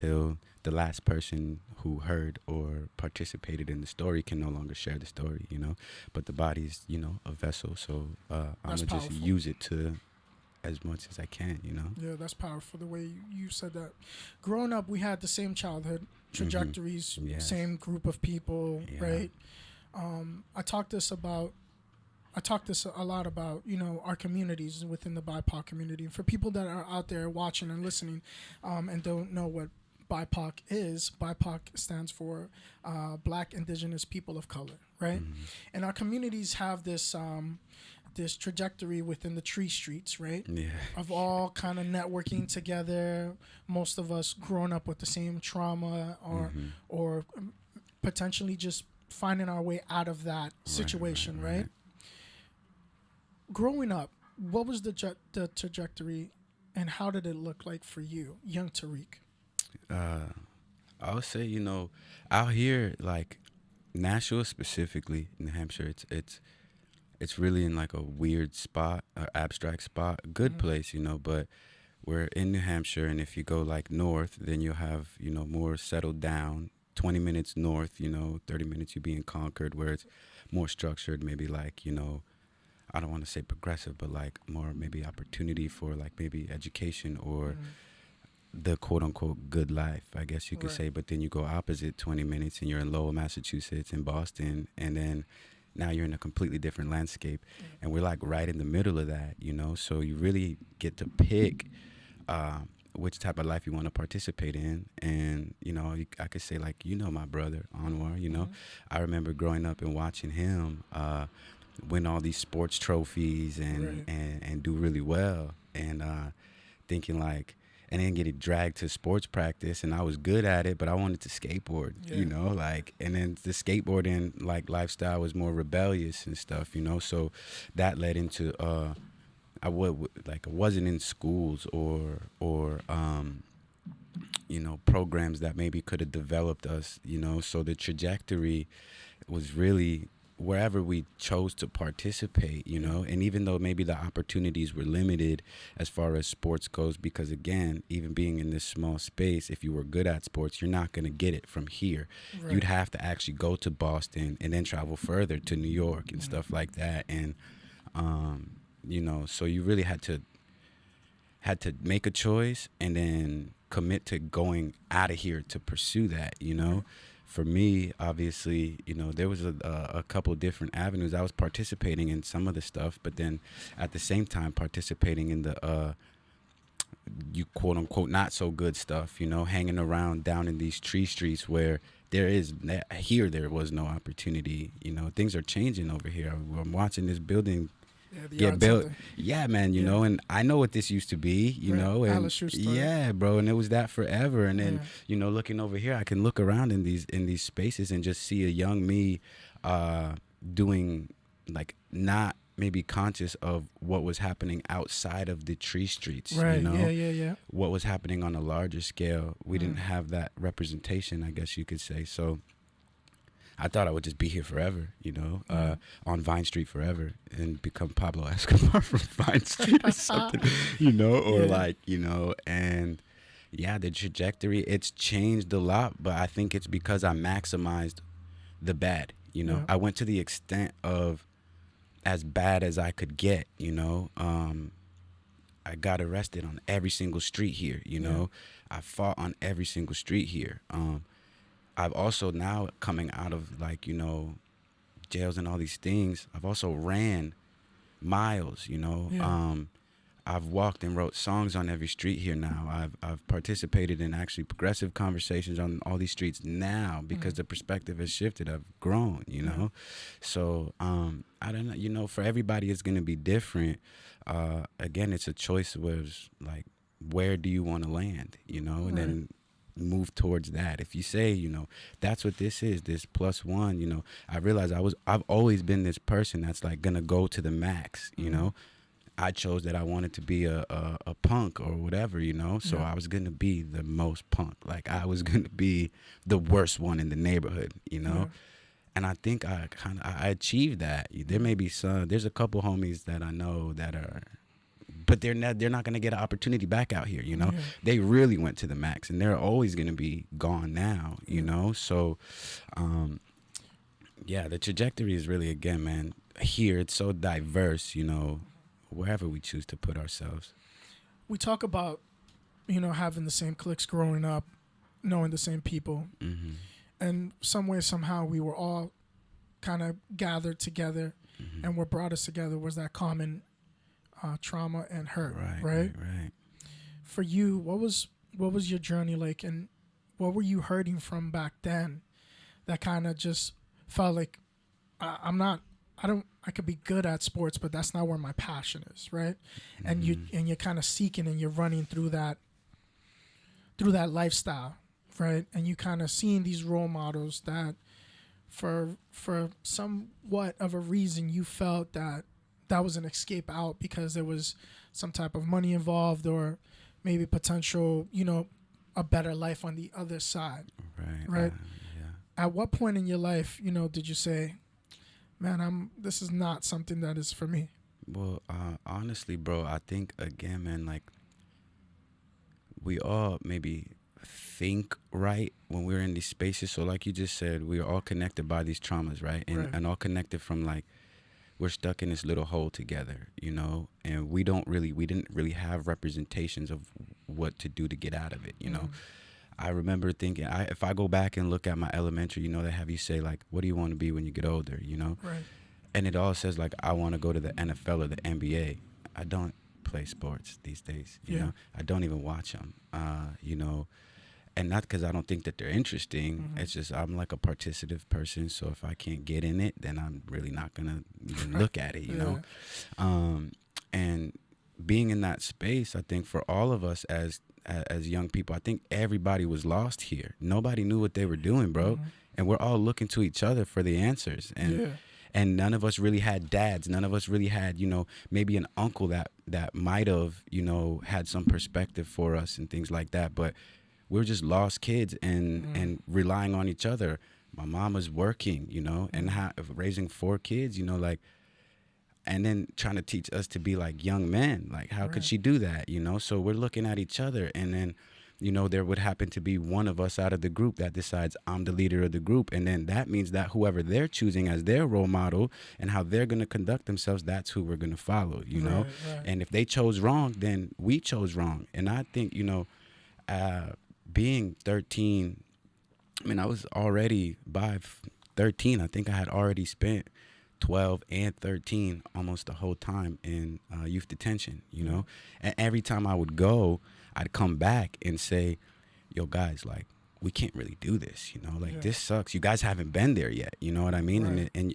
till the last person who heard or participated in the story can no longer share the story, you know. But the body's, you know, a vessel, so I'm That's gonna just powerful. use it to as much as I can, you know. Yeah, that's powerful. The way you said that. Growing up, we had the same childhood Hmm. trajectories, Yes. same group of people, Yeah. right? I talked this about. I talk this a lot about, our communities within the BIPOC community. And for people that are out there watching and listening, and don't know what BIPOC is, BIPOC stands for Black Indigenous People of Color, right? Hmm. And our communities have this trajectory within the tree streets, right? Yeah. Of all kind of networking together. Most of us growing up with the same trauma, or Hmm. or potentially just finding our way out of that Right. Right. situation, right? Right. Growing up, what was the trajectory, and how did it look like for you, young Tariq? Uh, I would say, you know, out here, like Nashua specifically, New Hampshire, it's really in like a weird spot, an abstract spot, a good Mm-hmm. place, you know. But we're in New Hampshire, and if you go like north, then you'll have, you know, more settled down. 20 minutes north, you know, 30 minutes you be in Concord, where it's more structured, maybe like, you know, I don't want to say progressive, but like more maybe opportunity for like maybe education or Mm-hmm. the quote unquote good life, I guess you could Right. say. But then you go opposite 20 minutes and you're in Lowell, Massachusetts, in Boston, and then now you're in a completely different landscape. And we're like right in the middle of that, you know? So you really get to pick uh, which type of life you want to participate in. And, you know, I could say, like, you know, my brother, Anwar, you know, Mm-hmm. I remember growing up and watching him win all these sports trophies Right. and do really well. And thinking like, and then getting dragged to sports practice, and I was good at it, but I wanted to skateboard, you Yeah. know, like, and then the skateboarding like lifestyle was more rebellious and stuff, you know, so that led into I would like I wasn't in schools or you know, programs that maybe could have developed us, you know, so the trajectory was really wherever we chose to participate, you Yeah. know. And even though maybe the opportunities were limited as far as sports goes, because again, even being in this small space, if you were good at sports, you're not going to get it from here. You'd Right. have to actually go to Boston and then travel further to New York and Mm-hmm. stuff like that. And um you know, so you really had to make a choice and then commit to going out of here to pursue that, you Right. know. For me, obviously, you know, there was a couple different avenues. I was participating in some of the stuff, but then at the same time participating in the you quote unquote not so good stuff, you know, hanging around down in these tree streets where here there was no opportunity. You know, things are changing over here. I'm watching this building Yeah, the get yard built. center. Yeah, man, you Yeah. know, and I know what this used to be, you Right. know, and Alice shoe store. yeah, bro, and it was that forever. And then, Yeah. you know, looking over here, I can look around in these spaces and just see a young me doing like not maybe conscious of what was happening outside of the tree streets, you Right. Yeah. know, Yeah. Yeah. what was happening on a larger scale. We didn't Mm. have that representation, I guess you could say. So I thought I would just be here forever, you know, Yeah. on Vine Street forever and become Pablo Escobar from Vine Street or something, you know, or Yeah. like, you know, and yeah, the trajectory, it's changed a lot, but I think it's because I maximized the bad, you know. Yeah. I went to the extent of as bad as I could get, you know. I got arrested on every single street here, you Yeah. know. I fought on every single street here. I've also now coming out of like, you know, jails and all these things, I've also ran miles, you know. Yeah. I've walked and wrote songs on every street here now. I've participated in actually progressive conversations on all these streets now because Mm. the perspective has shifted. I've grown, you Yeah. know. So I don't know, you know, for everybody it's gonna be different. Again, it's a choice was like where do you want to land, you know, and Right. then move towards that. If you say, you know, that's what this is, this plus one, you know, I realized I've always been this person that's like gonna go to the max, you Mm. know. I chose that I wanted to be a punk or whatever, you know. So Yeah. I was gonna be the most punk. Like I was gonna be the worst one in the neighborhood, you Yeah. know. And I think I achieved that. There Mm. may be some. There's a couple homies that I know that are but they're not going to get an opportunity back out here, you know. Yeah. They really went to the max, and they're always going to be gone now, you know. So yeah, the trajectory is really, again, man, here it's so diverse, you know, wherever we choose to put ourselves. We talk about, you know, having the same cliques growing up, knowing the same people, Mm-hmm. and some way, somehow, we were all kind of gathered together, Mm-hmm. and what brought us together was that common trauma and hurt, Right. For you, what was your journey like, and what were you hurting from back then that kind of just felt like I could be good at sports, but that's not where my passion is, right? And you're kind of seeking and you're running through that lifestyle, right? And you kind of seeing these role models that for somewhat of a reason you felt that was an escape out because there was some type of money involved or maybe potential, you know, a better life on the other side. Right. Yeah. At what point in your life, you know, did you say, man, this is not something that is for me? Well, honestly, bro, I think, again, man, like, we all maybe think right when we're in these spaces. So like you just said, we are all connected by these traumas, right? And all connected from, like, we're stuck in this little hole together, you know, and we didn't really have representations of what to do to get out of it, you know. I remember thinking, if I go back and look at my elementary, you know, they have you say, like, what do you want to be when you get older, you know? Right. And it all says, like, I want to go to the NFL or the NBA. I don't play sports these days, you know? I don't even watch them, you know? And not because I don't think that they're interesting. It's just I'm like a participative person. So if I can't get in it, then I'm really not going to even look at it, you know? And being in that space, I think for all of us as young people, I think everybody was lost here. Nobody knew what they were doing, bro. And we're all looking to each other for the answers. And none of us really had dads. None of us really had, you know, maybe an uncle that might have, you know, had some perspective for us and things like that. But we're just lost kids and relying on each other. My mom was working, you know, and raising 4 kids, you know, like, and then trying to teach us to be like young men. Like, how could she do that, you know? So we're looking at each other, and then, you know, there would happen to be one of us out of the group that decides I'm the leader of the group. And then that means that whoever they're choosing as their role model and how they're going to conduct themselves, that's who we're going to follow, you know? And if they chose wrong, then we chose wrong. And I think, you know, being 13, I mean, I was already by 13, I think I had already spent 12 and 13 almost the whole time in youth detention, you know? And every time I would go, I'd come back and say, yo, guys, like, we can't really do this, you know? Like, this sucks. You guys haven't been there yet, you know what I mean? And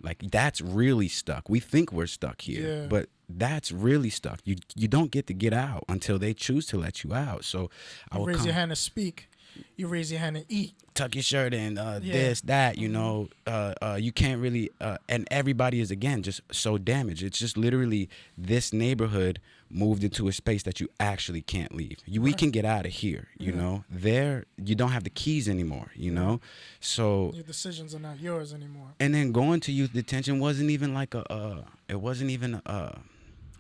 like, that's really stuck. We think we're stuck here, but that's really stuck. You don't get to get out until they choose to let you out. So I would raise your hand to speak. You raise your hand to eat. Tuck your shirt in, this, that, you know. You can't really, and everybody is, again, just so damaged. It's just literally this neighborhood moved into a space that you actually can't leave. We can get out of here, you know. There, you don't have the keys anymore, you know. So your decisions are not yours anymore. And then going to youth detention wasn't even like it wasn't even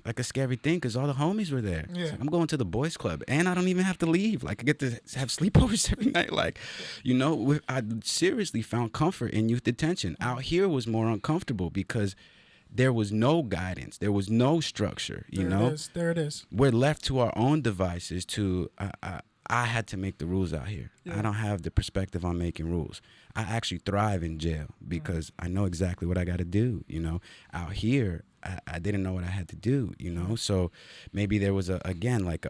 like a scary thing because all the homies were there. Like, I'm going to the boys club and I don't even have to leave. Like, I get to have sleepovers every night. Like, you know, I seriously found comfort in youth detention. Out here was more uncomfortable because there was no guidance. There was no structure, you know? There it is. We're left to our own devices to, I had to make the rules out here. I don't have the perspective on making rules. I actually thrive in jail because I know exactly what I got to do, you know? Out here, I didn't know what I had to do, you know? So maybe there was, again, like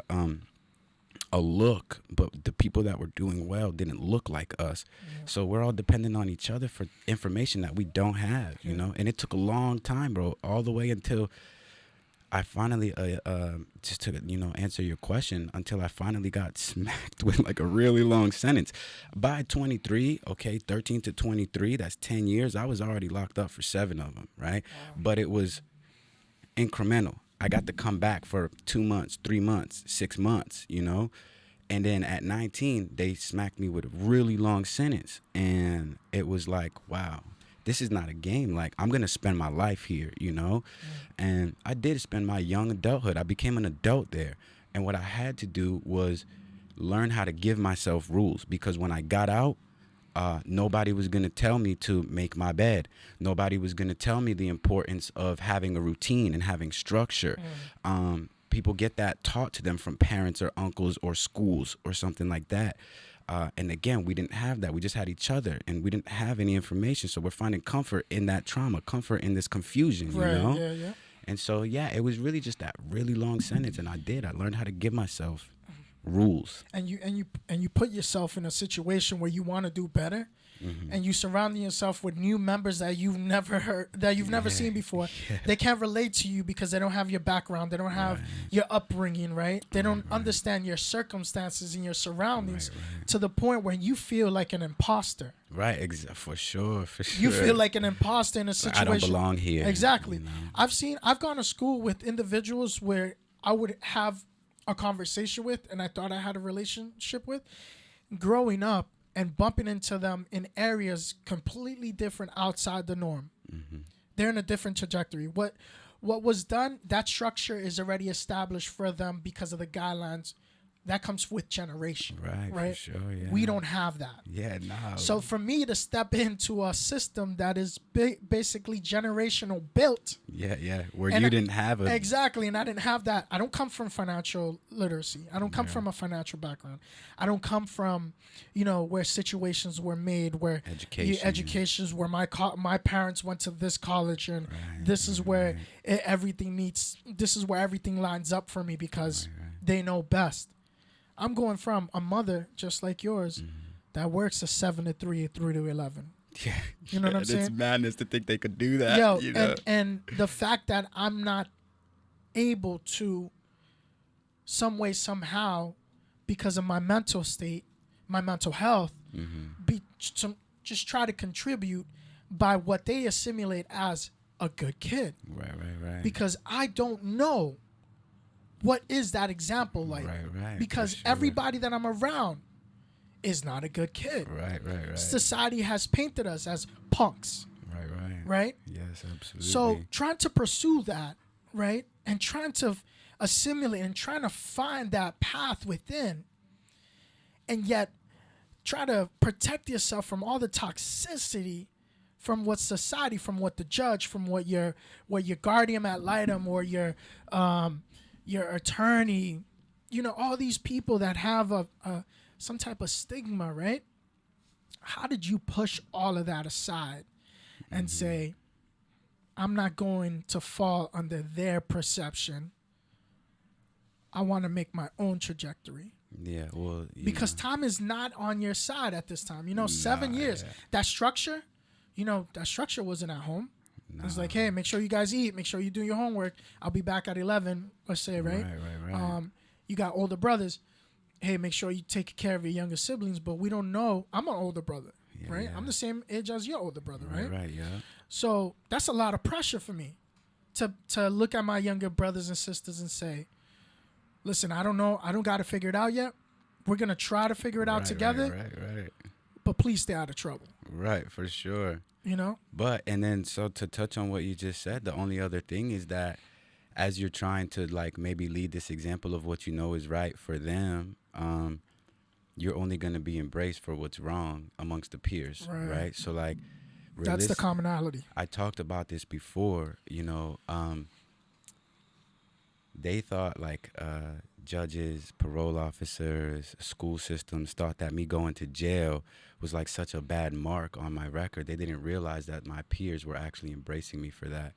a look, but the people that were doing well didn't look like us. So we're all dependent on each other for information that we don't have, you know? And it took a long time, bro, all the way until I finally, just to, you know, answer your question, until I finally got smacked with like a really long sentence. By 23, okay, 13 to 23, that's 10 years. I was already locked up for 7 of them, right? But it was incremental. I got to come back for 2 months, 3 months, 6 months, you know? And then at 19, they smacked me with a really long sentence. And it was like, wow. this is not a game. Like, I'm gonna spend my life here, you know. And I did spend my young adulthood. I became an adult there, and what I had to do was learn how to give myself rules, because when I got out, nobody was going to tell me to make my bed. Nobody was going to tell me the importance of having a routine and having structure. People get that taught to them from parents or uncles or schools or something like that. And again, we didn't have that. We just had each other, and we didn't have any information. So we're finding comfort in that trauma, comfort in this confusion, you know? Yeah. And so, yeah, it was really just that really long sentence. And I learned how to give myself rules. And you put yourself in a situation where you want to do better, and you surround yourself with new members that you've never seen before. They can't relate to you because they don't have your background, they don't have your upbringing, right? They don't understand your circumstances and your surroundings, to the point where you feel like an imposter. Right, for sure. You feel like an imposter in a situation. I don't belong here. Exactly. You know? I've gone to school with individuals where I would have a conversation with, and I thought I had a relationship with, growing up, and bumping into them in areas completely different outside the norm. They're in a different trajectory. What was done, that structure is already established for them because of the guidelines. That comes with generation, right? For sure, yeah. We don't have that. Yeah, no. So for me to step into a system that is basically generational built. Yeah, where you didn't have a... Exactly, and I didn't have that. I don't come from financial literacy. I don't come from a financial background. I don't come from, where situations were made, where educations where my parents went to this college, and this is where everything lines up for me because they know best. I'm going from a mother just like yours that works a 7 to 3 to 11. Yeah, you know what I'm saying? It's madness to think they could do that. And the fact that I'm not able to, some way, somehow, because of my mental state, my mental health, just try to contribute by what they assimilate as a good kid. Right. Because I don't know what is that example like? Right. Because everybody that I'm around is not a good kid. Right. Society has painted us as punks. Right? Yes, absolutely. So trying to pursue that, right? And trying to assimilate and trying to find that path within, and yet try to protect yourself from all the toxicity from what society, from what the judge, from what your guardian ad litem or your attorney, all these people that have some type of stigma, right? How did you push all of that aside and say, I'm not going to fall under their perception. I want to make my own trajectory. Yeah, well, because time is not on your side at this time. 7 years. Yeah. That structure wasn't at home. Nah. It's like, hey, make sure you guys eat. Make sure you do your homework. I'll be back at 11, let's say, right? Right. You got older brothers. Hey, make sure you take care of your younger siblings. But we don't know. I'm an older brother, right? Yeah. I'm the same age as your older brother, right? Right, yeah. So that's a lot of pressure for me to look at my younger brothers and sisters and say, listen, I don't know. I don't got to figure it out yet. We're going to try to figure it out together. Right. But please stay out of trouble. Right, for sure. But and then so to touch on what you just said, the only other thing is that as you're trying to like maybe lead this example of what you know is right for them, you're only going to be embraced for what's wrong amongst the peers, right? So like that's the commonality. I talked about this before, they thought like judges, parole officers, school systems thought that me going to jail was like such a bad mark on my record. They didn't realize that my peers were actually embracing me for that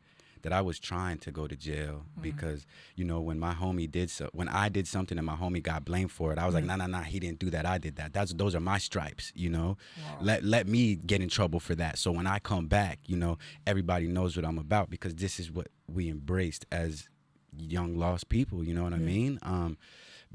I was trying to go to jail because, when my homie when I did something and my homie got blamed for it, I was like, nah, he didn't do that. I did that. Those are my stripes, Wow. Let me get in trouble for that. So when I come back, everybody knows what I'm about, because this is what we embraced as young lost people, you know what I mean?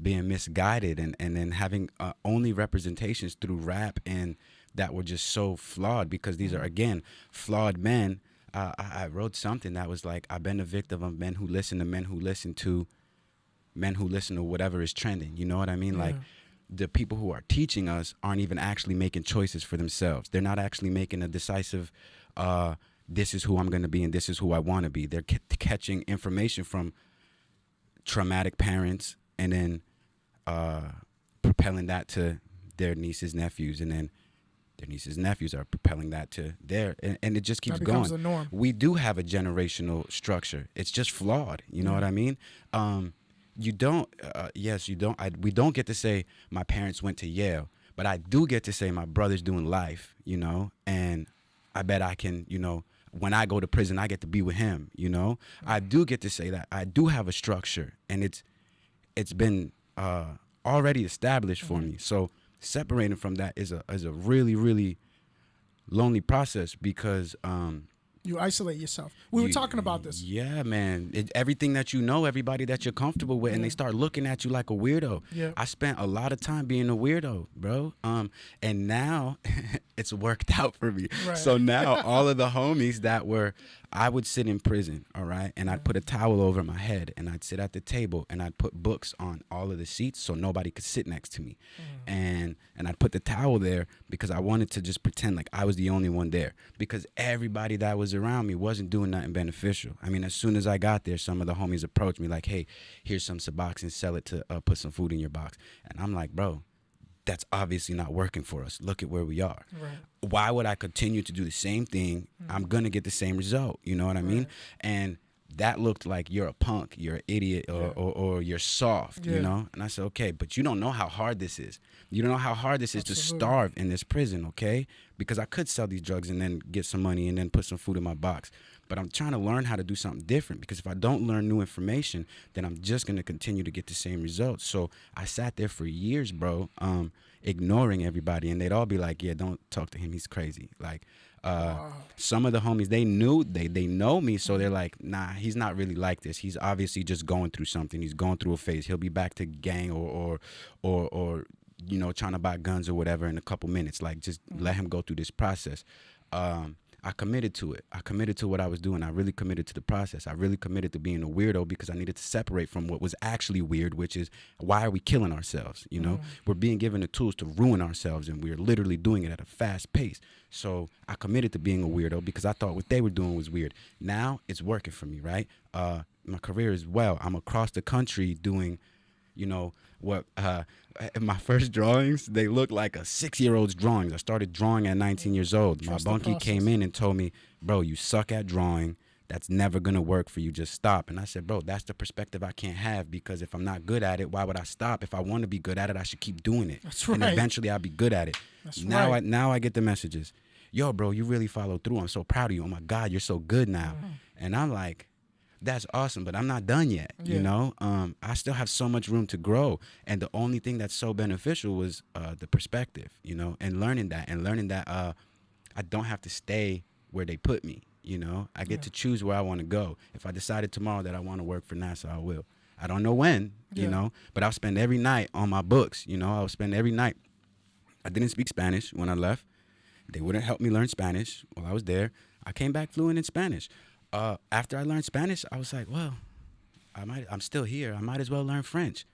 Being misguided and then having only representations through rap, and that were just so flawed, because these are, again, flawed men. I wrote something that was like, I've been a victim of men who listen to men who listen to whatever is trending. You know what I mean? Like, the people who are teaching us aren't even actually making choices for themselves. They're not actually making a decisive this is who I'm going to be and this is who I want to be. They're catching information from traumatic parents and then propelling that to their nieces, nephews, and then their nieces and nephews are propelling that to their, and it just keeps that becomes going. the norm. We do have a generational structure. It's just flawed. You know what I mean? You don't, yes, you don't. We don't get to say my parents went to Yale, but I do get to say my brother's doing life, you know, and I bet I can, you know, when I go to prison, I get to be with him, you know. I do get to say that. I do have a structure, and it's been already established for me. So separating from that is a really, really lonely process because you isolate yourself. We were talking about this. Yeah, man. Everything that you know, everybody that you're comfortable with, and they start looking at you like a weirdo. Yeah. I spent a lot of time being a weirdo, bro. And now it's worked out for me. Right. So now all of the homies that were, I would sit in prison, all right, and I'd put a towel over my head, and I'd sit at the table, and I'd put books on all of the seats so nobody could sit next to me, and I'd put the towel there because I wanted to just pretend like I was the only one there because everybody that was around me wasn't doing nothing beneficial. I mean, as soon as I got there, some of the homies approached me like, "Hey, here's some Suboxone, sell it to put some food in your box," and I'm like, "Bro, that's obviously not working for us. Look at where we are. Right. Why would I continue to do the same thing? I'm going to get the same result. You know what I mean?" And that looked like you're a punk, you're an idiot, or you're soft, you know? And I said, okay, but you don't know how hard this is. You don't know how hard this is to starve in this prison, okay? Because I could sell these drugs and then get some money and then put some food in my box. But I'm trying to learn how to do something different because if I don't learn new information, then I'm just going to continue to get the same results. So I sat there for years, bro, ignoring everybody. And they'd all be like, yeah, don't talk to him. He's crazy. Like, some of the homies, they know me. So they're like, nah, he's not really like this. He's obviously just going through something. He's going through a phase. He'll be back to gang or you know, trying to buy guns or whatever in a couple minutes. Like, just let him go through this process. I committed to it. I committed to what I was doing. I really committed to the process. I really committed to being a weirdo because I needed to separate from what was actually weird, which is why are we killing ourselves? You know, we're being given the tools to ruin ourselves, and we're literally doing it at a fast pace. So I committed to being a weirdo because I thought what they were doing was weird. Now it's working for me, right? My career is well. I'm across the country doing, you know, what my first drawings, they look like a 6-year-old's drawings. I started drawing at 19 years old. My bunkie came in and told me, bro, you suck at drawing. That's never going to work for you. Just stop. And I said, bro, that's the perspective I can't have because if I'm not good at it, why would I stop? If I want to be good at it, I should keep doing it. That's right. And eventually I'll be good at it. That's now right. Now I get the messages. Yo, bro, you really followed through. I'm so proud of you. Oh, my God, you're so good now. And I'm like, that's awesome, but I'm not done yet, you know? I still have so much room to grow. And the only thing that's so beneficial was the perspective, you know, and learning that I don't have to stay where they put me, you know? I get to choose where I want to go. If I decided tomorrow that I want to work for NASA, I will. I don't know when, you know, but I'll spend every night on my books, you know? I'll spend every night. I didn't speak Spanish when I left. They wouldn't help me learn Spanish while I was there. I came back fluent in Spanish. After I learned Spanish, I was like, well, I'm still here. I might as well learn French.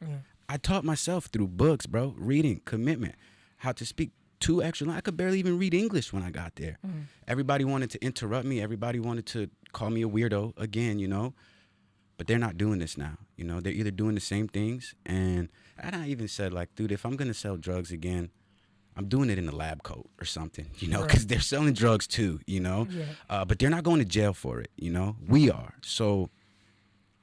I taught myself through books, bro, reading, commitment, how to speak 2 extra lines. I could barely even read English when I got there. Everybody wanted to interrupt me. Everybody wanted to call me a weirdo again, you know, but they're not doing this now. You know, they're either doing the same things. And I even said, like, dude, if I'm going to sell drugs again, I'm doing it in a lab coat or something, you know, because they're selling drugs too, you know, but they're not going to jail for it, you know, we are. So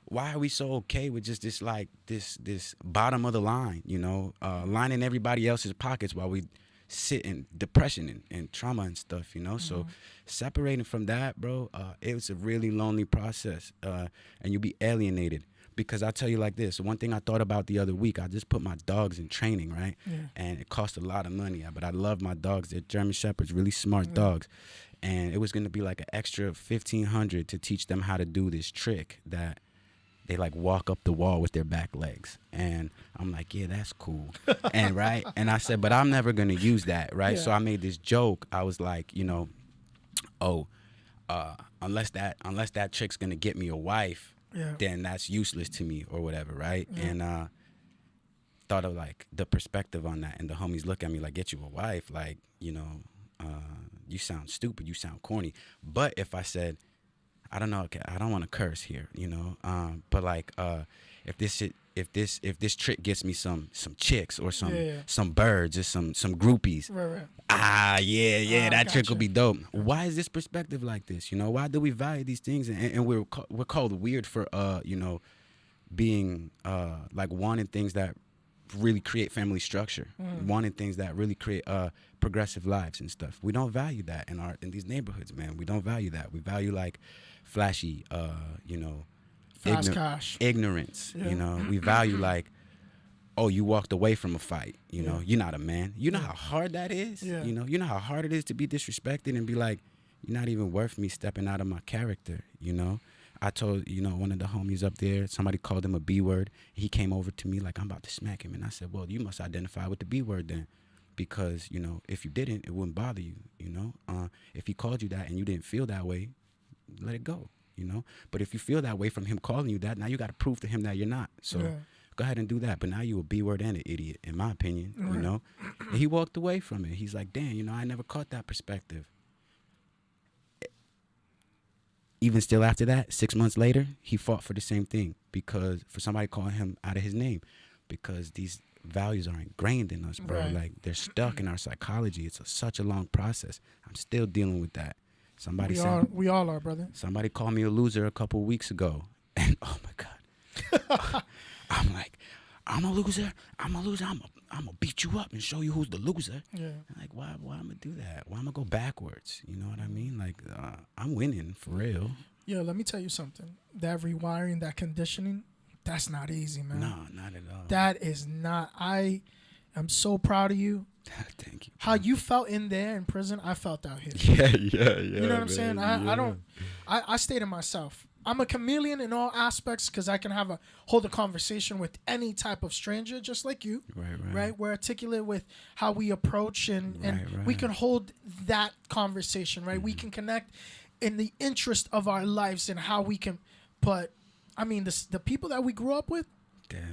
why are we so okay with just this, like this bottom of the line, you know, lining everybody else's pockets while we sit in depression and trauma and stuff, you know? So separating from that, bro, it was a really lonely process, and you'll be alienated. Because I'll tell you like this, one thing I thought about the other week, I just put my dogs in training, right? And it cost a lot of money, but I love my dogs. They're German Shepherds, really smart dogs. And it was going to be like an extra $1,500 to teach them how to do this trick that they like walk up the wall with their back legs. And I'm like, yeah, that's cool. And right. And I said, but I'm never going to use that. Right. So I made this joke. I was like, you know, unless that trick's going to get me a wife, then that's useless to me or whatever, right? And thought of like the perspective on that, and the homies look at me like, get you a wife, like, you know, you sound stupid, you sound corny. But if I said, I don't know, okay, I don't want to curse here, but like if this trick gets me some chicks or some birds or some groupies, Right. Yeah, that trick will Gotcha. be dope. Why is this perspective like this? Why do we value these things, and we're called weird for being like wanting things that really create family structure, wanting things that really create progressive lives and stuff. We don't value that in these neighborhoods, man. We don't value that. We value like flashy, Fast cash. ignorance. Yeah. We value like, oh, you walked away from a fight. You're not a man. You know how hard that is. Yeah. You know how hard it is to be disrespected and be like, you're not even worth me stepping out of my character. I told one of the homies up there, somebody called him a B word. He came over to me like I'm about to smack him, and I said, well, you must identify with the B word then, because if you didn't, it wouldn't bother you. If he called you that and you didn't feel that way, let it go. But if you feel that way from him calling you that, now you got to prove to him that you're not. So go ahead and do that. But now you a B word and an idiot, in my opinion. And he walked away from it. He's like, damn, I never caught that perspective. Even still after that, 6 months later, he fought for the same thing, because for somebody calling him out of his name, because these values are ingrained in us, bro. Right. Like they're stuck in our psychology. It's such a long process. I'm still dealing with that. We all are, brother. Somebody called me a loser a couple weeks ago, and oh my God, I'm like, I'm a loser. I'm gonna beat you up and show you who's the loser. Yeah. Like, why I'm gonna do that? Why I'm gonna go backwards? You know what I mean? Like, I'm winning for real. Yo, let me tell you something. That rewiring, that conditioning, that's not easy, man. No, not at all. That is not. I am so proud of you. Thank you. How you felt in there in prison, I felt out here. Yeah. You know what I'm saying? I stayed in myself. I'm a chameleon in all aspects, because I can hold a conversation with any type of stranger, just like you. Right. We're articulate with how we approach, and we can hold that conversation. Right. We can connect in the interest of our lives and how we can. But I mean, the people that we grew up with,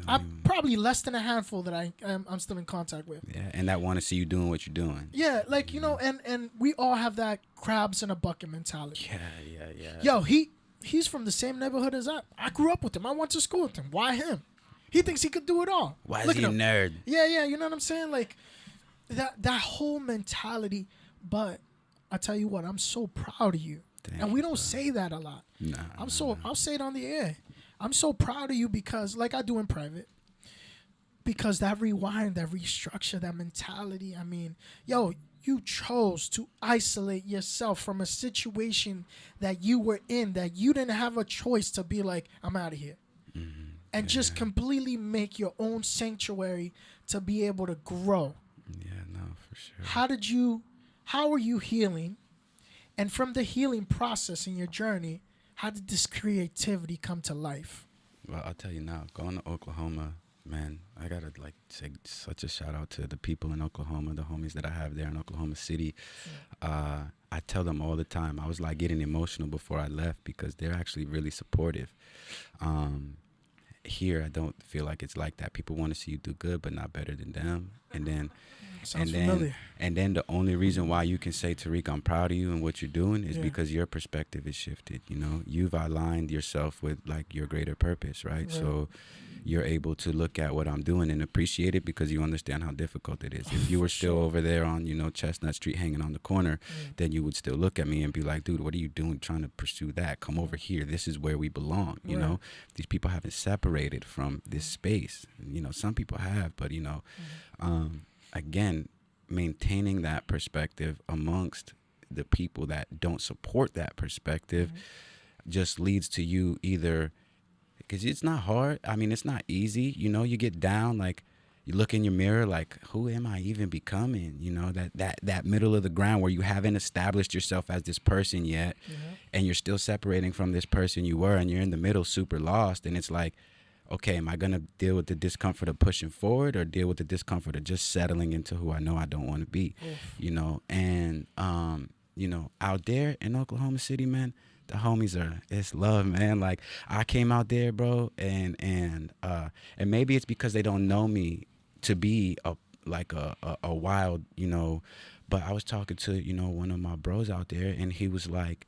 I'm probably less than a handful that I'm still in contact with. Yeah, and that want to see you doing what you're doing. Yeah, like and we all have that crabs in a bucket mentality. Yeah. Yo, he's from the same neighborhood as I grew up with him. I went to school with him. Why him? He thinks he could do it all. Why is he a nerd? Yeah, you know what I'm saying? Like that whole mentality. But I tell you what, I'm so proud of you. And we don't say that a lot. Nah. I'll say it on the air. I'm so proud of you, because like I do in private. Because that rewiring, that restructure, that mentality, I mean, yo, you chose to isolate yourself from a situation that you were in, that you didn't have a choice to be like, I'm out of here. And just completely make your own sanctuary to be able to grow. Yeah, no, for sure. How are you healing? And from the healing process in your journey, how did this creativity come to life? Well, I'll tell you now, going to Oklahoma, man, I gotta like say such a shout out to the people in Oklahoma, the homies that I have there in Oklahoma City. I tell them all the time, I was like getting emotional before I left, because they're actually really supportive. Here, I don't feel like it's like that. People want to see you do good, but not better than them. And then familiar. And then the only reason why you can say, Tariq, I'm proud of you and what you're doing is because your perspective is shifted. You've aligned yourself with like your greater purpose, right? So you're able to look at what I'm doing and appreciate it, because you understand how difficult it is. If you were still over there on, Chestnut Street hanging on the corner, then you would still look at me and be like, dude, what are you doing trying to pursue that? Come over here. This is where we belong. You know, these people haven't separated from this space. Some people have, but, again, maintaining that perspective amongst the people that don't support that perspective just leads to you either, because it's not hard. I mean, it's not easy. You get down, like you look in your mirror, like, who am I even becoming? That middle of the ground where you haven't established yourself as this person yet, and you're still separating from this person you were, and you're in the middle super lost. And it's like, okay, am I going to deal with the discomfort of pushing forward, or deal with the discomfort of just settling into who I know I don't want to be? And, out there in Oklahoma City, man, the homies it's love, man. Like, I came out there, bro, and maybe it's because they don't know me to be a wild, But I was talking to, one of my bros out there, and he was like,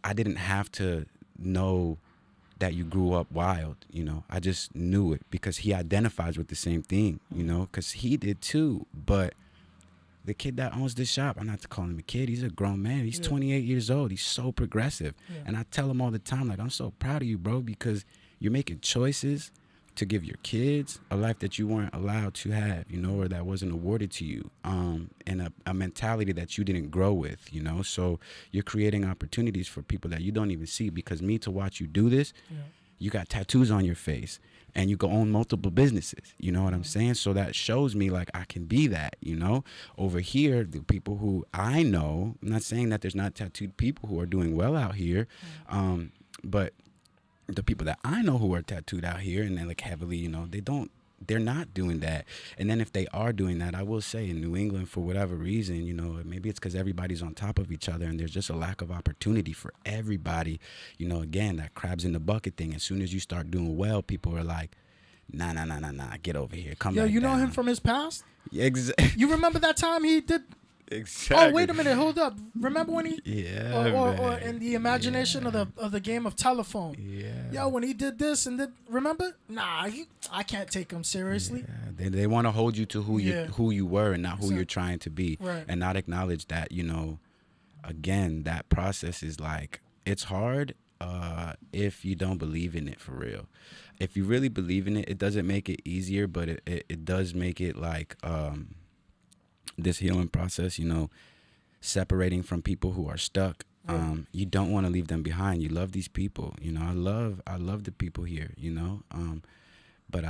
I didn't have to know that you grew up wild, I just knew it because he identifies with the same thing, because he did too. But the kid that owns this shop, I'm not to call him a kid, he's a grown man. He's 28 years old. He's so progressive. Yeah. And I tell him all the time, like, I'm so proud of you, bro, because you're making choices to give your kids a life that you weren't allowed to have, or that wasn't awarded to you, and a mentality that you didn't grow with, So you're creating opportunities for people that you don't even see, because me, to watch you do this, you got tattoos on your face and you go own multiple businesses, you know what I'm saying? So that shows me, like, I can be that, Over here, the people who I know, I'm not saying that there's not tattooed people who are doing well out here, but the people that I know who are tattooed out here and they're like heavily, they're not doing that. And then if they are doing that, I will say in New England, for whatever reason, maybe it's because everybody's on top of each other and there's just a lack of opportunity for everybody. Again, that crabs in the bucket thing. As soon as you start doing well, people are like, nah, get over here. Come back you know down. him from his past? Exactly. You remember that time he did? Exactly. Oh, wait a minute, hold up. Remember when he? Yeah. Or in the imagination of the game of telephone. Yeah. Yo, when he did this and then remember? Nah, I can't take him seriously. Yeah. They want to hold you to who you were and not who you're trying to be, right. And not acknowledge that again, that process is like, it's hard if you don't believe in it for real. If you really believe in it, it doesn't make it easier, but it does make it like this healing process, separating from people who are stuck. You don't want to leave them behind. You love these people, I love the people here, but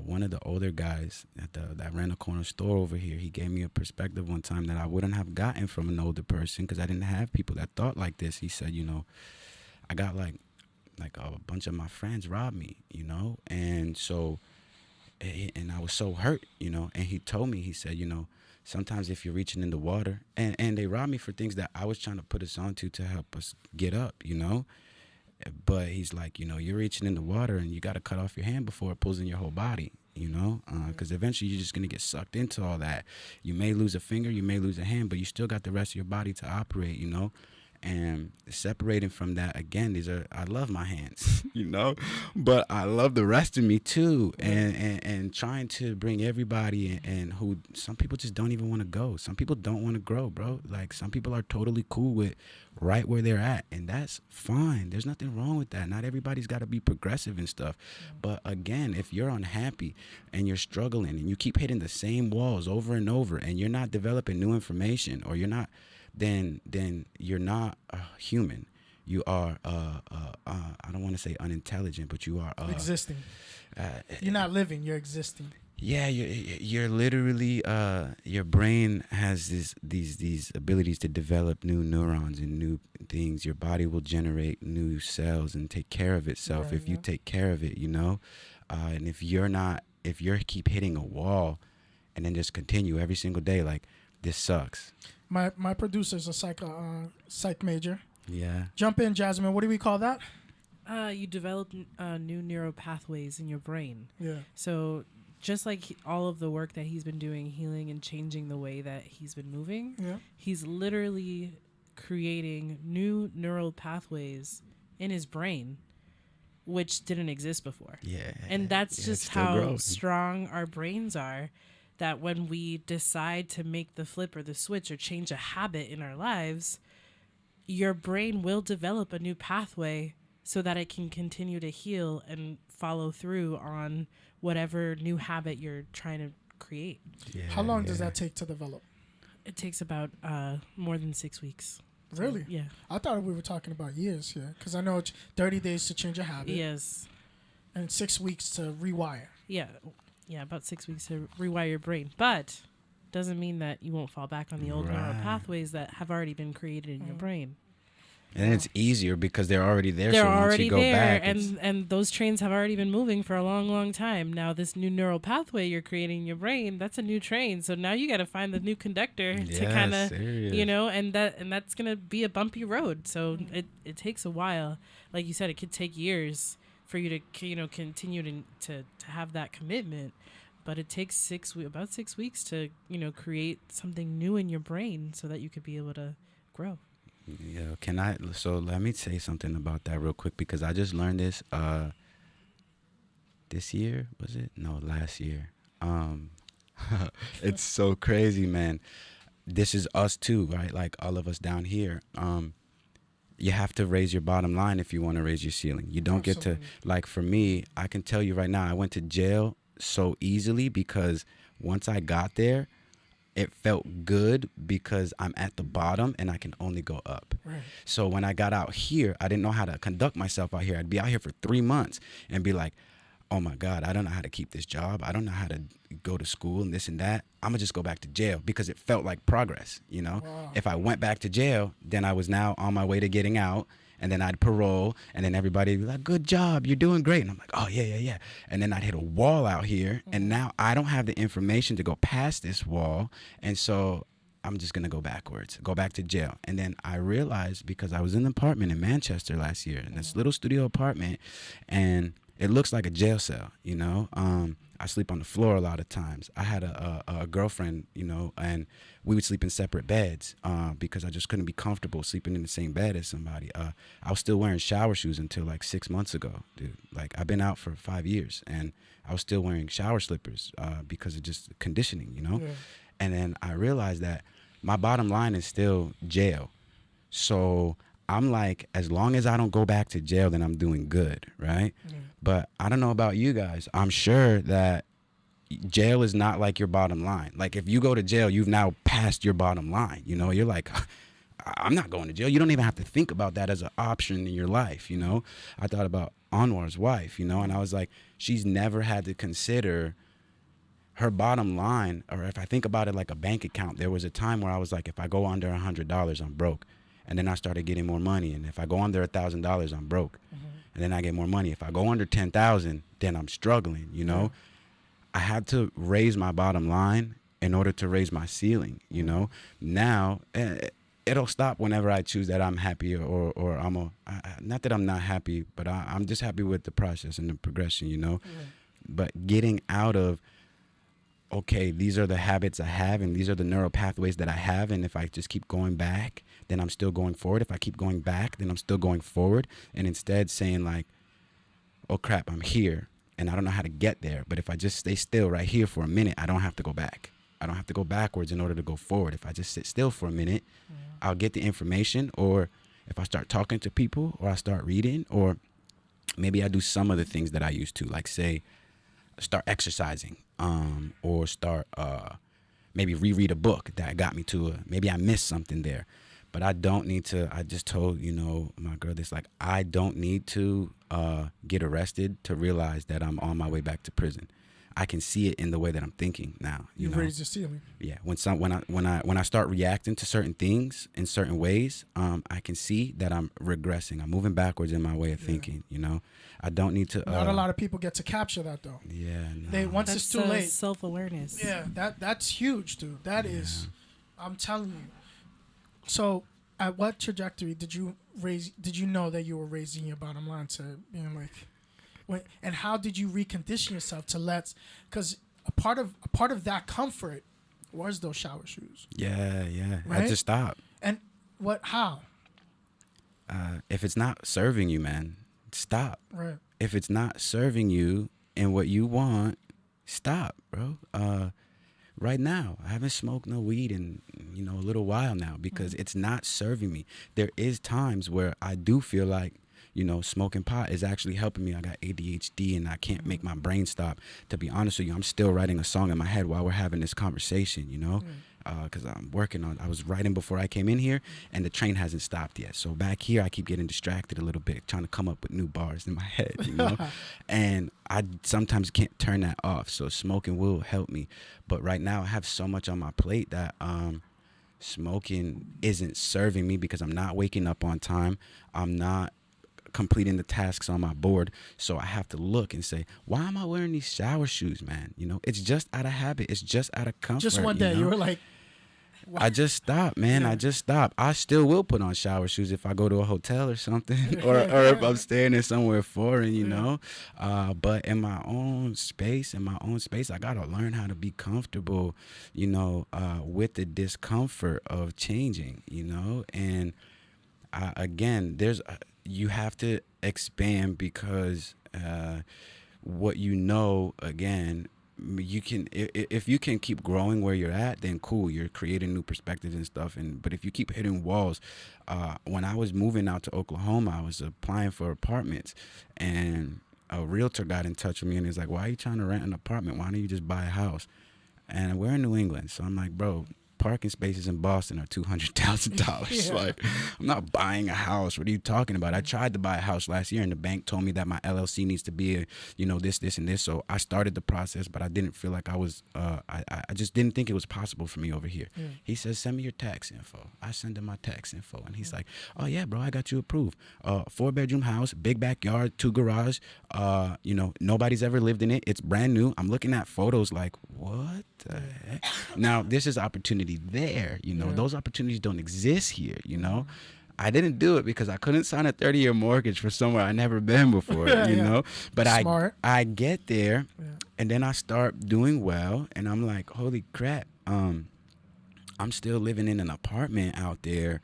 one of the older guys that ran a corner store over here, he gave me a perspective one time that I wouldn't have gotten from an older person, because I didn't have people that thought like this. He said, I got like a bunch of my friends robbed me, and so, and I was so hurt, and he told me, he said, sometimes if you're reaching in the water, and they robbed me for things that I was trying to put us onto to help us get up, but he's like, you're reaching in the water and you got to cut off your hand before it pulls in your whole body, because eventually you're just going to get sucked into all that. You may lose a finger, you may lose a hand, but you still got the rest of your body to operate, And separating from that, again, I love my hands, but I love the rest of me too. And trying to bring everybody and who, some people just don't even want to go. Some people don't want to grow, bro. Like, some people are totally cool with right where they're at, and that's fine. There's nothing wrong with that. Not everybody's got to be progressive and stuff. But again, if you're unhappy and you're struggling and you keep hitting the same walls over and over and you're not developing new information, or you're not, then you're not human. You are I don't want to say unintelligent, but you are existing. You're not living, you're existing. Yeah, you're literally your brain has these abilities to develop new neurons and new things. Your body will generate new cells and take care of itself if you take care of it, and if you keep hitting a wall and then just continue every single day, like, this sucks. My producer's a psych major. Yeah. Jump in, Jasmine. What do we call that? You develop new neural pathways in your brain. Yeah. So just like all of the work that he's been doing, healing and changing the way that he's been moving, he's literally creating new neural pathways in his brain, which didn't exist before. Yeah. And that's just how strong our brains are. That when we decide to make the flip or the switch or change a habit in our lives, your brain will develop a new pathway so that it can continue to heal and follow through on whatever new habit you're trying to create. Yeah, how long does that take to develop? It takes about more than 6 weeks. Really? Yeah. I thought we were talking about years here, because I know it's 30 days to change a habit. Yes. And 6 weeks to rewire. Yeah. Yeah, about 6 weeks to rewire your brain. But doesn't mean that you won't fall back on the old neural pathways that have already been created in your brain. And it's easier because they're already there. They're so once already you go there, back, and those trains have already been moving for a long, long time. Now, this new neural pathway you're creating in your brain, that's a new train. So now you got to find the new conductor to kind of, and that's gonna be a bumpy road. So it takes a while. Like you said, it could take years for you to continue to have that commitment. but it takes about 6 weeks to, create something new in your brain so that you could be able to grow. Yeah, so let me say something about that real quick, because I just learned this year, was it? No, last year. It's so crazy, man. This is us too, right? Like all of us down here. You have to raise your bottom line if you want to raise your ceiling. You don't get to, like for me, I can tell you right now, I went to jail so easily because once I got there, it felt good because I'm at the bottom and I can only go up. Right. So when I got out here, I didn't know how to conduct myself out here. I'd be out here for 3 months and be like, oh my God, I don't know how to keep this job. I don't know how to go to school and this and that. I'm gonna just go back to jail, because it felt like progress, Wow. If I went back to jail, then I was now on my way to getting out, and then I'd parole, and then everybody would be like, good job, you're doing great. And I'm like, oh, yeah. And then I'd hit a wall out here, and now I don't have the information to go past this wall, and so I'm just going to go backwards, go back to jail. And then I realized, because I was in an apartment in Manchester last year, in this little studio apartment, and it looks like a jail cell, I sleep on the floor a lot of times. I had a girlfriend, and we would sleep in separate beds because I just couldn't be comfortable sleeping in the same bed as somebody. I was still wearing shower shoes until like 6 months ago, dude. Like, I've been out for 5 years, and I was still wearing shower slippers because of just conditioning, Yeah. And then I realized that my bottom line is still jail. So I'm like, as long as I don't go back to jail, then I'm doing good, right? Yeah. But I don't know about you guys. I'm sure that jail is not like your bottom line. Like, if you go to jail, you've now passed your bottom line. You're like, I'm not going to jail. You don't even have to think about that as an option in your life, I thought about Anwar's wife, and I was like, she's never had to consider her bottom line. Or if I think about it like a bank account, there was a time where I was like, if I go under $100, I'm broke. And then I started getting more money. And if I go under $1,000, I'm broke. Mm-hmm. And then I get more money. If I go under 10,000, then I'm struggling, Yeah. I had to raise my bottom line in order to raise my ceiling, Now, it'll stop whenever I choose that I'm happy or not that I'm not happy, but I'm just happy with the process and the progression, Yeah. But getting out of, okay, these are the habits I have and these are the neural pathways that I have, and if I just keep going back, then I'm still going forward. If I keep going back, then I'm still going forward. And instead saying like, oh crap, I'm here and I don't know how to get there. But if I just stay still right here for a minute, I don't have to go back. I don't have to go backwards in order to go forward. If I just sit still for a minute, I'll get the information. Or if I start talking to people, or I start reading, or maybe I do some of the things that I used to, like say, start exercising, or start maybe reread a book that got me to maybe I missed something there. But I don't need to, I just told, my girl this, like, I don't need to get arrested to realize that I'm on my way back to prison. I can see it in the way that I'm thinking now. You raised the ceiling. Yeah. When I start reacting to certain things in certain ways, I can see that I'm regressing. I'm moving backwards in my way of thinking. I don't need to. Not a lot of people get to capture that though. Yeah. No. Once it's too late. Self-awareness. Yeah. That's huge, dude. That is. I'm telling you. So, at what trajectory did you know that you were raising your bottom line to being like, and how did you recondition yourself to because a part of that comfort was those shower shoes. Yeah. Right? I just stopped. And how? If it's not serving you, man, stop. Right. If it's not serving you and what you want, stop, bro. Right now, I haven't smoked no weed in, a little while now because it's not serving me. There is times where I do feel like, smoking pot is actually helping me. I got ADHD and I can't make my brain stop. To be honest with you, I'm still writing a song in my head while we're having this conversation, because I was writing before I came in here and the train hasn't stopped yet. So back here, I keep getting distracted a little bit, trying to come up with new bars in my head, and I sometimes can't turn that off. So smoking will help me. But right now I have so much on my plate that smoking isn't serving me because I'm not waking up on time. I'm not completing the tasks on my board. So I have to look and say, why am I wearing these shower shoes, man? It's just out of habit. It's just out of comfort. Just one day you were like, I just stopped, man. Yeah. I just stopped. I still will put on shower shoes if I go to a hotel or something, or if I'm staying in somewhere foreign, you know. But in my own space, I gotta learn how to be comfortable, you know, with the discomfort of changing, you know. And again, you have to expand because what you know, again, you can, if you can keep growing where you're at, then cool, you're creating new perspectives and stuff. And but if you keep hitting walls, when I was moving out to Oklahoma, I was applying for apartments, and a realtor got in touch with me and he's like, why are you trying to rent an apartment? Why don't you just buy a house? And we're in New England, so I'm like, bro, parking spaces in Boston are $200,000. Like, I'm not buying a house. What are you talking about? I tried to buy a house last year, and the bank told me that my LLC needs to be, this, and this. So I started the process, but I didn't feel like I was. I just didn't think it was possible for me over here. Yeah. He says, send me your tax info. I send him my tax info, and he's like, oh yeah, bro, I got you approved. 4-bedroom house, big backyard, 2 garage. Nobody's ever lived in it. It's brand new. I'm looking at photos like, what the heck? Now this is opportunity there, those opportunities don't exist here, I didn't do it because I couldn't sign a 30-year mortgage for somewhere I never been before, know. But Smart. I get there, and then I start doing well, and I'm like, holy crap, I'm still living in an apartment out there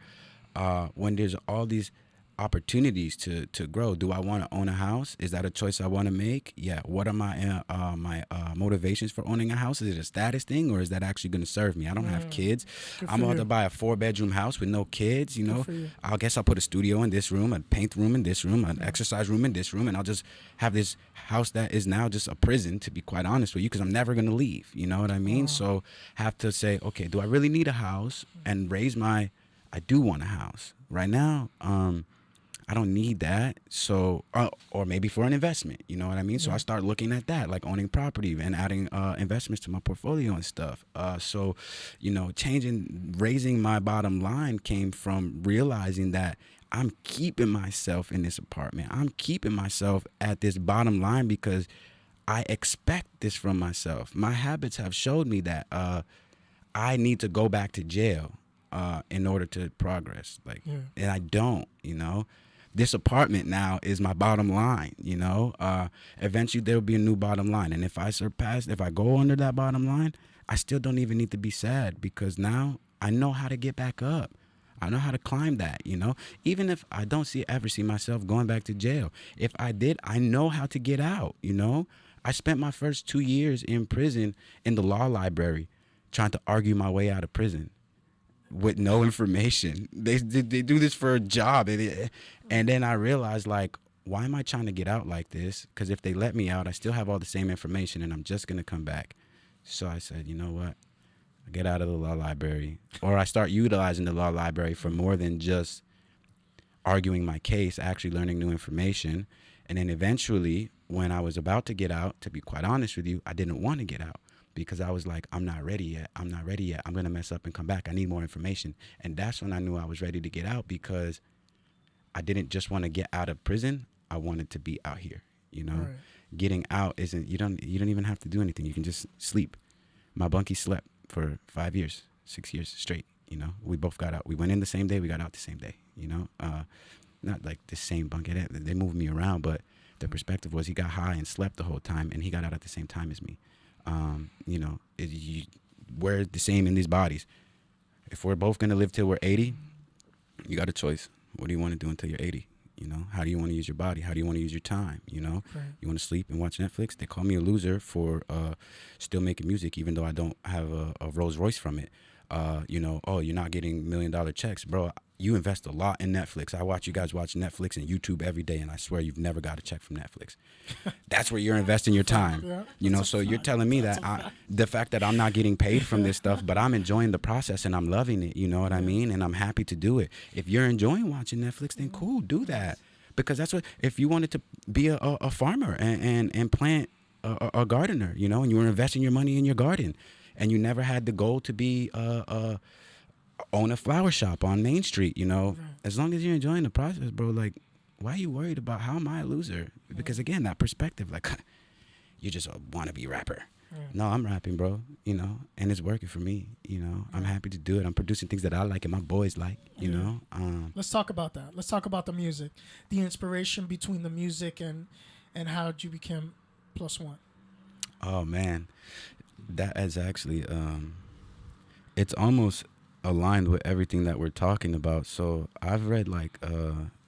when there's all these opportunities to grow. Do I want to own a house? Is that a choice I want to make? Yeah. What are my motivations for owning a house? Is it a status thing, or is that actually going to serve me? I don't have kids. I'm about to buy a 4-bedroom house with no kids, I guess I'll put a studio in this room, a paint room in this room, an exercise room in this room, and I'll just have this house that is now just a prison, to be quite honest with you, because I'm never going to leave. You know what I mean? So have to say, okay, do I really need a house? And I do want a house. Right now, I don't need that. So, or maybe for an investment, you know what I mean? So I start looking at that, like owning property and adding investments to my portfolio and stuff. So, raising my bottom line came from realizing that I'm keeping myself in this apartment. I'm keeping myself at this bottom line because I expect this from myself. My habits have showed me that I need to go back to jail in order to progress. And I don't, This apartment now is my bottom line, Eventually there will be a new bottom line. And if I go under that bottom line, I still don't even need to be sad because now I know how to get back up. I know how to climb that, Even if I don't ever see myself going back to jail. If I did, I know how to get out, I spent my first 2 years in prison in the law library trying to argue my way out of prison with no information. They do this for a job. And then I realized, like, why am I trying to get out like this? Because if they let me out, I still have all the same information and I'm just going to come back. So I said, you know what? I get out of the law library, or I start utilizing the law library for more than just arguing my case, actually learning new information. And then eventually, when I was about to get out, to be quite honest with you, I didn't want to get out. Because I was like, I'm not ready yet. I'm going to mess up and come back. I need more information. And that's when I knew I was ready to get out, because I didn't just want to get out of prison. I wanted to be out here, Right. Getting out isn't, you don't even have to do anything. You can just sleep. My bunkie slept for 5 years, 6 years straight, We both got out. We went in the same day. We got out the same day, Not like the same bunkie. They moved me around, but the perspective was he got high and slept the whole time, and he got out at the same time as me. We're the same in these bodies. If we're both going to live till we're 80, you got a choice. What do you want to do until you're 80? How do you want to use your body? How do you want to use your time? Right. You want to sleep and watch Netflix? They call me a loser for still making music, even though I don't have a Rolls Royce from it. You're not getting $1 million checks, bro. You invest a lot in Netflix. I watch you guys watch Netflix and YouTube every day, and I swear you've never got a check from Netflix. That's where you're investing your time. So you're telling me that the fact that I'm not getting paid from this stuff, but I'm enjoying the process and I'm loving it, you know what I mean? And I'm happy to do it. If you're enjoying watching Netflix, then cool, do that. Because that's what, if you wanted to be a farmer and plant a gardener, and you were investing your money in your garden, and you never had the goal to be own a flower shop on Main Street, right. As long as you're enjoying the process, bro, like, why are you worried about how am I a loser? Because again, that perspective, like, you just a wannabe rapper. No, I'm rapping, bro, and it's working for me, I'm happy to do it. I'm producing things that I like and my boys like, Let's talk about that. Let's talk about the music, the inspiration between the music and how you became Plus One. Oh man, that is actually it's almost aligned with everything that we're talking about. So I've read like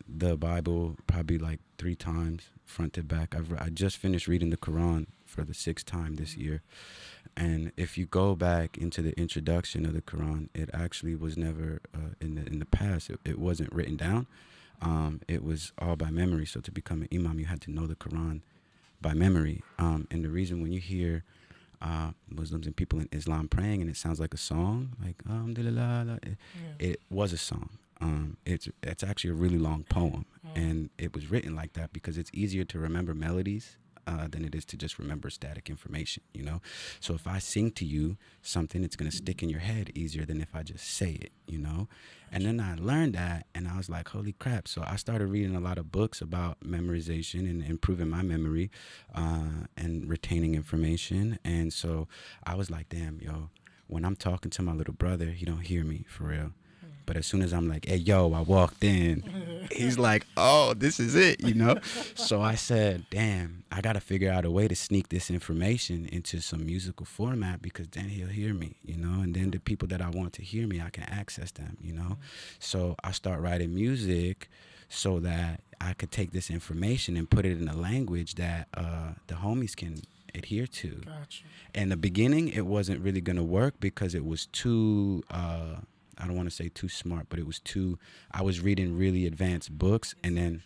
the Bible probably like 3 times front to back. I just finished reading the Quran for the 6th time this year. And if you go back into the introduction of the Quran, it actually was never in the past. It wasn't written down. It was all by memory. So to become an imam, you had to know the Quran by memory. And the reason when you hear Muslims and people in Islam praying and it sounds like a song, like alhamdulillah, it was a song. It's actually a really long poem, and it was written like that because it's easier to remember melodies than it is to just remember static information, So if I sing to you something, it's going to stick in your head easier than if I just say it, And then I learned that, and I was like, holy crap. So I started reading a lot of books about memorization and improving my memory and retaining information. And so I was like, damn, yo, when I'm talking to my little brother, he don't hear me for real. But as soon as I'm like, hey, yo, I walked in, he's like, oh, this is it, So I said, damn, I got to figure out a way to sneak this information into some musical format because then he'll hear me, And then the people that I want to hear me, I can access them, So I start writing music so that I could take this information and put it in a language that the homies can adhere to. Gotcha. In the beginning, it wasn't really going to work because it was too... I don't want to say too smart, but it was I was reading really advanced books, and then,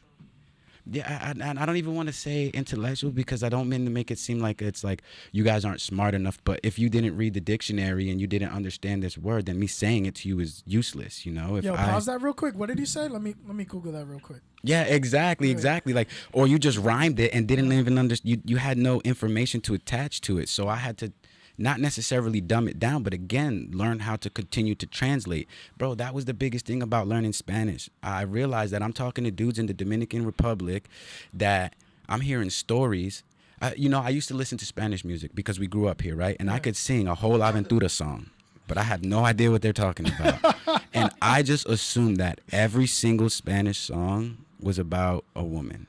I don't even want to say intellectual because I don't mean to make it seem like it's like you guys aren't smart enough, but if you didn't read the dictionary and you didn't understand this word, then me saying it to you is useless, If pause that real quick. What did you say? Let me Google that real quick. Yeah, exactly. Like, or you just rhymed it and didn't even understand, you had no information to attach to it, so I had to not necessarily dumb it down, but again, learn how to continue to translate. Bro, that was the biggest thing about learning Spanish. I realized that I'm talking to dudes in the Dominican Republic that I'm hearing stories. I used to listen to Spanish music because we grew up here, right? And I could sing a whole Aventura song, but I had no idea what they're talking about. And I just assumed that every single Spanish song was about a woman.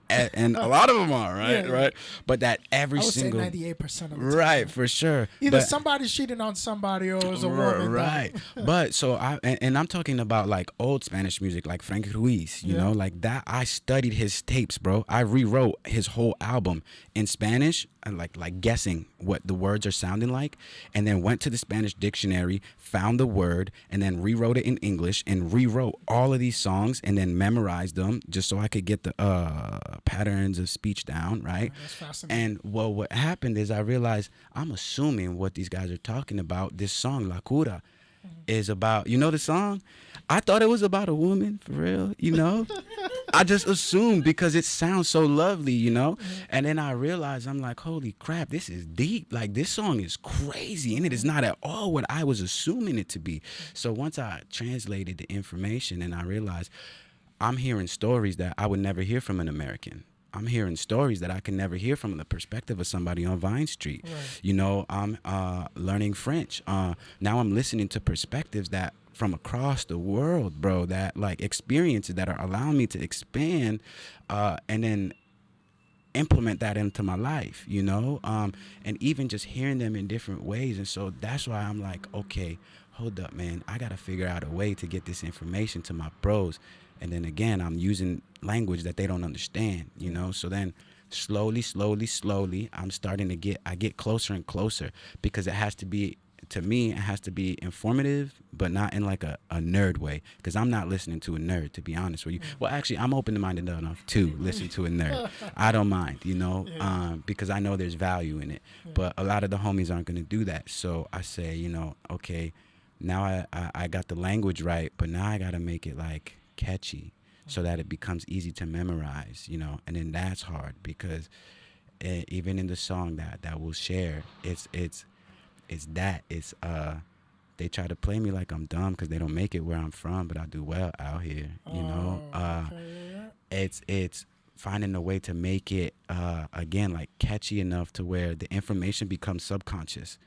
And a lot of them are, right? Right. But that every single... I would say 98% of the time. Right, for sure. Either somebody's cheating on somebody or it's a woman. Right. But so I'm talking about like old Spanish music, like Frank Ruiz, like that. I studied his tapes, bro. I rewrote his whole album in Spanish, like guessing what the words are sounding like, and then went to the Spanish dictionary, found the word, and then rewrote it in English and rewrote all of these songs and then memorized them just so I could get the patterns of speech down, right? That's fascinating. And what happened is I realized I'm assuming what these guys are talking about. This song, La Cura, is about, the song? I thought it was about a woman, for real, I just assumed because it sounds so lovely, And then I realized, I'm like, holy crap, this is deep. Like, this song is crazy, and it is not at all what I was assuming it to be. So once I translated the information and I realized I'm hearing stories that I would never hear from an American. I'm hearing stories that I can never hear from the perspective of somebody on Vine Street. Right. I'm learning French. Now I'm listening to perspectives that from across the world, bro, that like experiences that are allowing me to expand and then implement that into my life, and even just hearing them in different ways. And so that's why I'm like, okay, hold up, man. I got to figure out a way to get this information to my bros. And then again, I'm using language that they don't understand, So then slowly, I'm starting to get closer and closer because it has to be, to me, it has to be informative, but not in like a nerd way. Because I'm not listening to a nerd, to be honest with you. Well, actually, I'm open-minded enough to listen to a nerd. I don't mind, because I know there's value in it. But a lot of the homies aren't going to do that. So I say, okay, now I got the language right, but now I got to make it like catchy so that it becomes easy to memorize, and then that's hard because even in the song that we'll share, they try to play me like I'm dumb because they don't make it where I'm from, but I do well out here, Okay. It's finding a way to make it again like catchy enough to where the information becomes subconscious,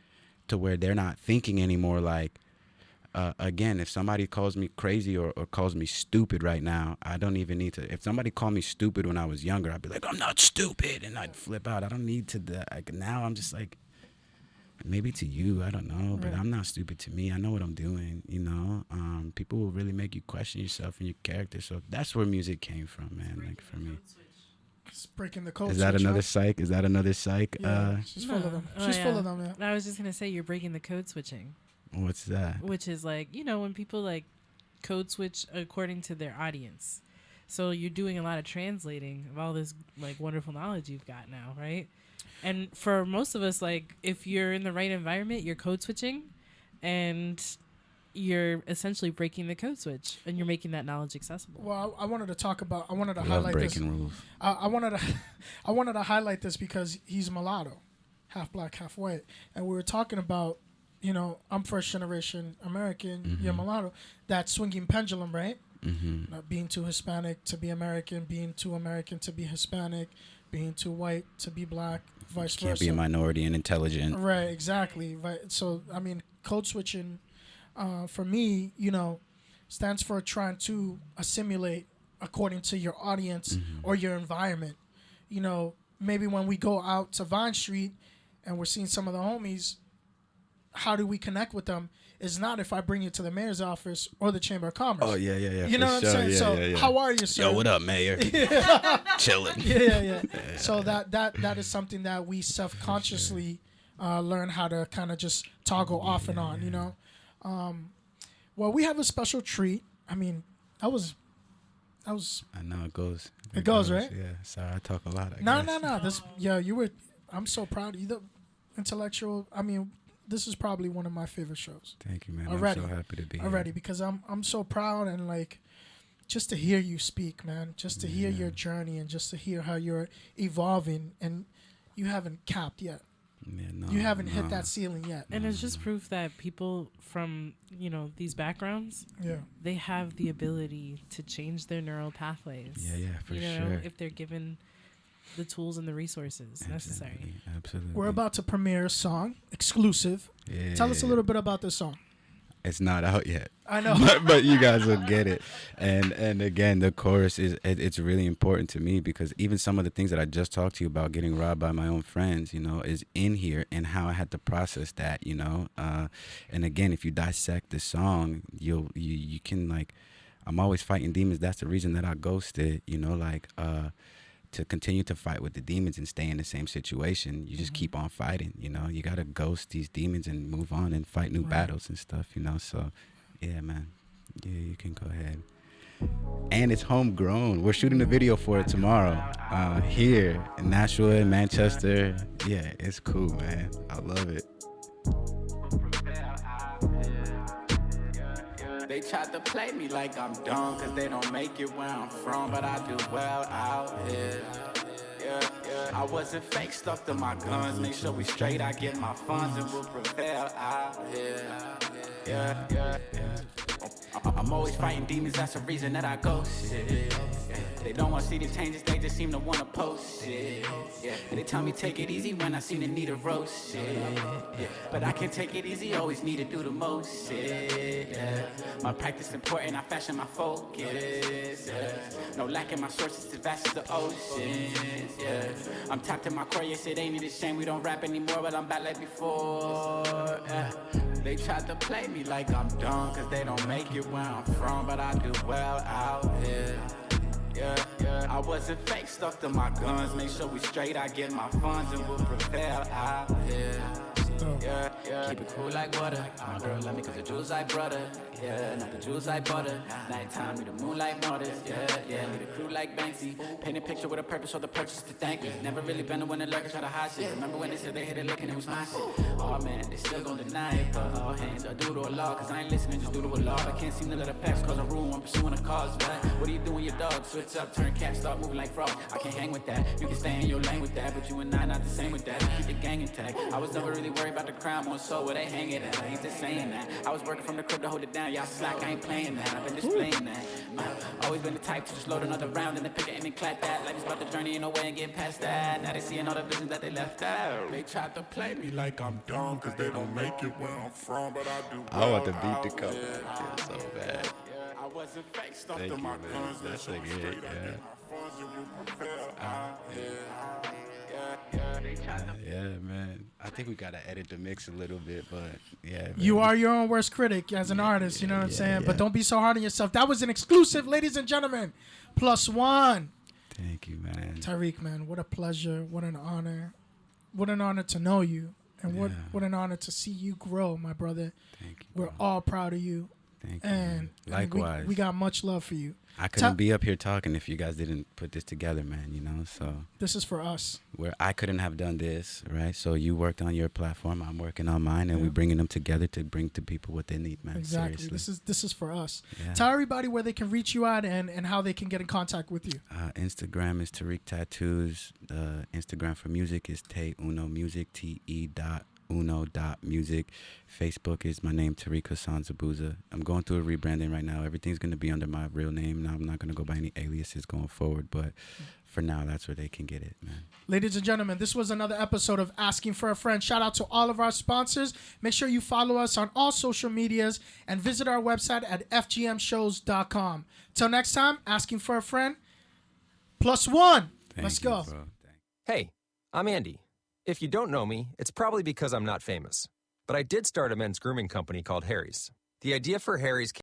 to where they're not thinking anymore. Like again, if somebody calls me crazy or calls me stupid right now, I don't even need to. If somebody called me stupid when I was younger, I'd be like, I'm not stupid, and I'd flip out. I don't need to. Like now, I'm just like, maybe to you, I don't know, but I'm not stupid to me. I know what I'm doing, you know. People will really make you question yourself and your character. So that's where music came from, man. Like for me. It's breaking the code. Is that another psych? Is that another psych? Yeah, she's full of them. She's full of them, yeah. I was just going to say you're breaking the code switching. What's that? Which is like, you know, when people like code switch according to their audience. So you're doing a lot of translating of all this like wonderful knowledge you've got now, right? And for most of us, like if you're in the right environment, you're code switching and you're essentially breaking the code switch and you're making that knowledge accessible. Well, I wanted to talk about, I wanted to Love highlight breaking this. rules. I wanted to highlight this because he's mulatto, half black, half white. And we were talking about, you know, I'm first generation American, you're mulatto, that swinging pendulum, right? Not being too Hispanic to be American, being too American to be Hispanic, being too white to be black, vice versa. Can't be a minority and intelligent. Right, exactly. Right. So, I mean, code switching, for me, you know, stands for trying to assimilate according to your audience or your environment. You know, maybe when we go out to Vine Street and we're seeing some of the homies, how do we connect with them? Is not if I bring you to the mayor's office or the Chamber of Commerce. Oh, yeah. You know what I'm saying? Yeah, so, how are you, sir? Yo, what up, mayor? Chilling. Yeah. So that is something that we self-consciously learn how to kind of just toggle off and on, you know? Well, we have a special treat. I mean, that was. I know it goes. It goes, right? Yeah. Sorry, I talk a lot. No. You were. I'm so proud of you. The intellectual. I mean, this is probably one of my favorite shows. Thank you, man. Already. I'm so happy to be here. Already, because I'm so proud and like, just to hear you speak, man. Just to hear your journey and just to hear how you're evolving, and you haven't capped yet. Yeah, no, you haven't hit that ceiling yet. And it's just proof that people from, you know, these backgrounds, they have the ability to change their neural pathways. Yeah, for you know, sure. if they're given the tools and the resources necessary. Absolutely. We're about to premiere a song, exclusive. Yeah. Tell us a little bit about this song. It's not out yet. I know. but you guys will get it. And again, the chorus it's really important to me because even some of the things that I just talked to you about, getting robbed by my own friends, you know, is in here, and how I had to process that, you know. And again, if you dissect the song, you can, like, I'm always fighting demons. That's the reason that I ghosted, you know, like to continue to fight with the demons and stay in the same situation. You just keep on fighting, you know. You got to ghost these demons and move on and fight new battles and stuff, you know. So, yeah, man. Yeah, you can go ahead. And it's homegrown. We're shooting a video for it tomorrow here in Nashville and Manchester. Yeah, it's cool, man. I love it. They tried to play me like I'm dumb, cause they don't make it where I'm from, but I do well out here. Yeah. I wasn't fake, stuck to my guns, make sure we straight, I get my funds and we'll prevail out here. Yeah. I'm always fighting demons, that's the reason that I go shit. They don't want to see the changes, they just seem to want to post shit. Yeah. They tell me take it easy when I seem to need a roast shit. Yeah. But I can't take it easy, always need to do the most shit. Yeah. My practice important, I fashion my focus. Yeah. No lack in my sources, as vast as the oceans. Yeah. I'm tapped in my core, yes it ain't a shame we don't rap anymore, but I'm back like before. Yeah. They tried to play me like I'm dumb, cause they don't make it where I'm from, but I do well out here. Yeah. I wasn't fake, stuck to my guns, make sure we straight, I get my funds and we'll prevail out here. Yeah. Keep it cool like water. My girl love me cause the jewels like brother. Yeah, not the jewels like butter. Nighttime, me the moonlight martyrs. Yeah. Need a crew like Banksy. Paint a picture with a purpose or the purchase to thank me. Never really been the one that lurkers try to hide shit. Remember when they said they hit it licking, it was my shit. Oh man, they still gon' deny it. But all hands are due to a law, cause I ain't listening, just due to a law. I can't seem to let the facts cause a rule, I'm pursuing a cause. Right? What do you do when your dog switch up, turn cat, start moving like frog? I can't hang with that. You can stay in your lane with that, but you and I not the same with that. Keep the gang intact. I was never really worry about the crown, more so where they hang it at. I ain't just saying that. I was working from the crib to hold it down. Y'all slack, I ain't playing that. I've been displaying that. Always been the type to just load another round and then pick it and then clap that. Life is about the journey, ain't no way and getting past that. Now they seeing all the visions that they left out. They tried to play me like I'm dumb, cause they don't make it where I'm from, but I do. I want the beat to come. It's so bad. I wasn't fake, stuffed Thank in you, my man. guns. That's a good, yeah. Yeah, man. I think we gotta edit the mix a little bit, but yeah. Man. You are your own worst critic as an artist, you know what I'm saying? Yeah. But don't be so hard on yourself. That was an exclusive, ladies and gentlemen. +1. Thank you, man. Tariq, man, what a pleasure. What an honor. What an honor to know you. And what an honor to see you grow, my brother. Thank you. We're all proud of you. Thank you. And likewise. we got much love for you. I couldn't be up here talking if you guys didn't put this together, man, you know? So this is for us. Where I couldn't have done this, right? So you worked on your platform, I'm working on mine, and we're bringing them together to bring to people what they need, man. Exactly. Seriously. This is for us. Yeah. Tell everybody where they can reach you at and how they can get in contact with you. Instagram is Tariq Tattoos. Instagram for music is Te Uno Music, te.uno.music. Facebook is my name, Tariq Hassan Zabuza. I'm going through a rebranding right now. Everything's going to be under my real name. Now I'm not going to go by any aliases going forward, but for now, that's where they can get it, man. Ladies and gentlemen, this was another episode of Asking for a Friend. Shout out to all of our sponsors. Make sure you follow us on all social medias and visit our website at fgmshows.com. Till next time, Asking for a Friend, +1. Let's go. Bro. Hey, I'm Andy. If you don't know me, it's probably because I'm not famous. But I did start a men's grooming company called Harry's. The idea for Harry's